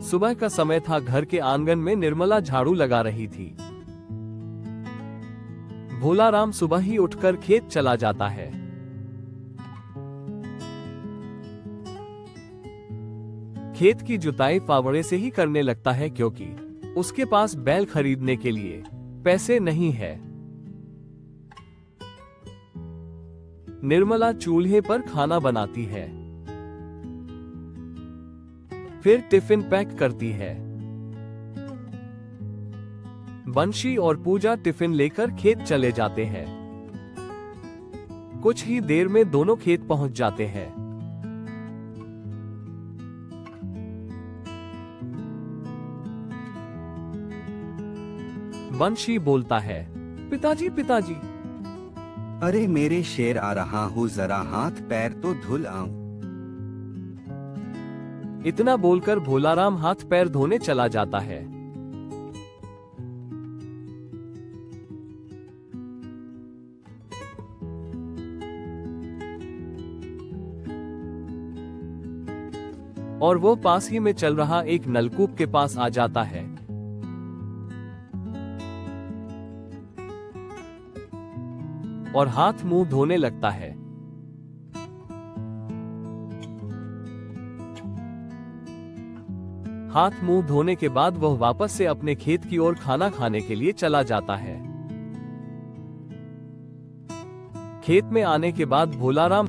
सुबह का समय था। घर के आंगन में निर्मला झाड़ू लगा रही थी। भोलाराम सुबह ही उठकर खेत चला जाता है। खेत की जुताई फावड़े से ही करने लगता है क्योंकि उसके पास बैल खरीदने के लिए पैसे नहीं है। निर्मला चूल्हे पर खाना बनाती है, फिर टिफिन पैक करती है। बंशी और पूजा टिफिन लेकर खेत चले जाते हैं। कुछ ही देर में दोनों खेत पहुंच जाते हैं। बंशी बोलता है, पिताजी पिताजी। अरे मेरे शेर, आ रहा हूँ, जरा हाथ पैर तो धुल आऊं। इतना बोलकर भोलाराम हाथ पैर धोने चला जाता है। और वो पास ही में चल रहा एक नलकूप के पास आ जाता है। और हाथ मुंह धोने लगता है। हाथ मुंह धोने के बाद वह वापस से अपने खेत की ओर खाना खाने के लिए चला जाता है। खेत में आने के बाद भोलाराम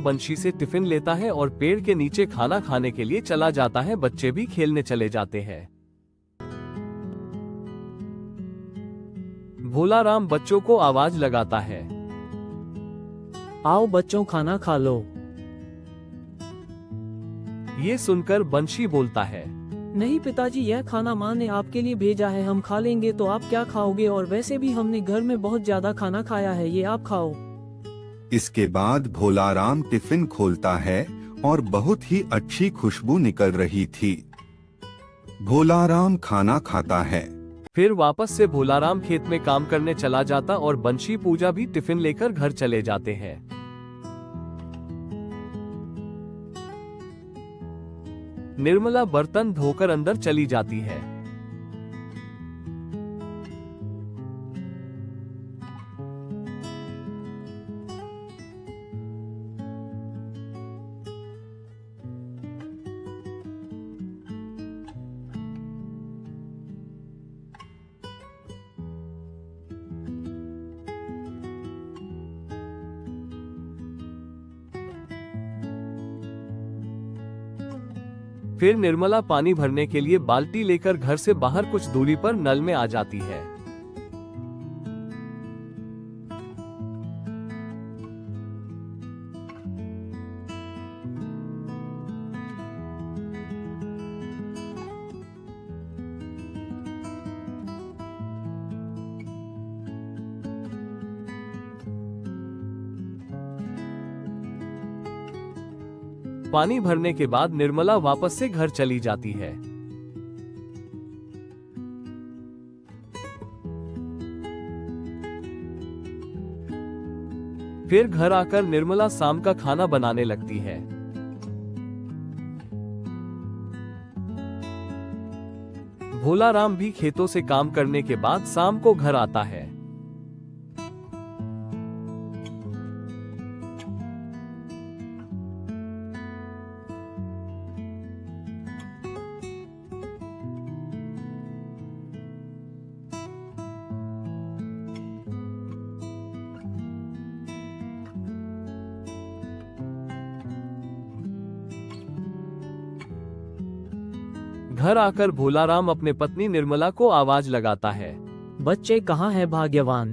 बंशी से टिफिन लेता है और पेड़ के नीचे खाना खाने के लिए चला जाता है। बच्चे भी खेलने चले जाते हैं। भोलाराम बच्चों को आवाज लगाता है, आओ बच्चों, खाना खा लो। ये सुनकर बंशी बोलता है, नहीं पिताजी, यह खाना माँ ने आपके लिए भेजा है, हम खा लेंगे तो आप क्या खाओगे, और वैसे भी हमने घर में बहुत ज्यादा खाना खाया है, ये आप खाओ। इसके बाद भोलाराम टिफिन खोलता है और बहुत ही अच्छी खुशबू निकल रही थी। भोलाराम खाना खाता है। फिर वापस से भोलाराम खेत में काम करने चला जाता और बंशी पूजा भी टिफिन लेकर घर चले जाते हैं। निर्मला बर्तन धोकर अंदर चली जाती है। फिर निर्मला पानी भरने के लिए बाल्टी लेकर घर से बाहर कुछ दूरी पर नल में आ जाती है। पानी भरने के बाद निर्मला वापस से घर चली जाती है। फिर घर आकर निर्मला शाम का खाना बनाने लगती है। भोलाराम भी खेतों से काम करने के बाद शाम को घर आता है। घर आकर भोलाराम अपने पत्नी निर्मला को आवाज लगाता है, बच्चे कहाँ है भाग्यवान।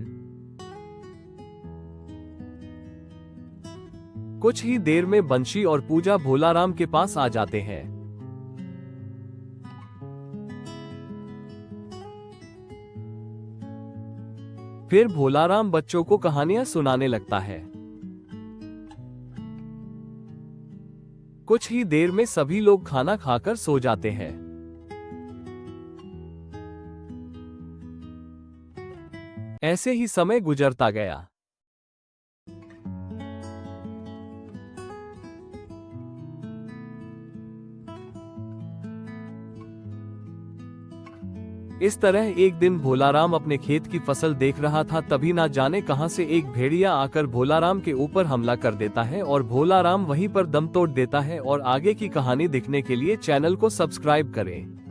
कुछ ही देर में बंशी और पूजा भोलाराम के पास आ जाते हैं। फिर भोलाराम बच्चों को कहानियां सुनाने लगता है। कुछ ही देर में सभी लोग खाना खाकर सो जाते हैं। ऐसे ही समय गुजरता गया। इस तरह एक दिन भोलाराम अपने खेत की फसल देख रहा था, तभी ना जाने कहां से एक भेड़िया आकर भोलाराम के ऊपर हमला कर देता है और भोलाराम वहीं पर दम तोड़ देता है। और आगे की कहानी देखने के लिए चैनल को सब्सक्राइब करें।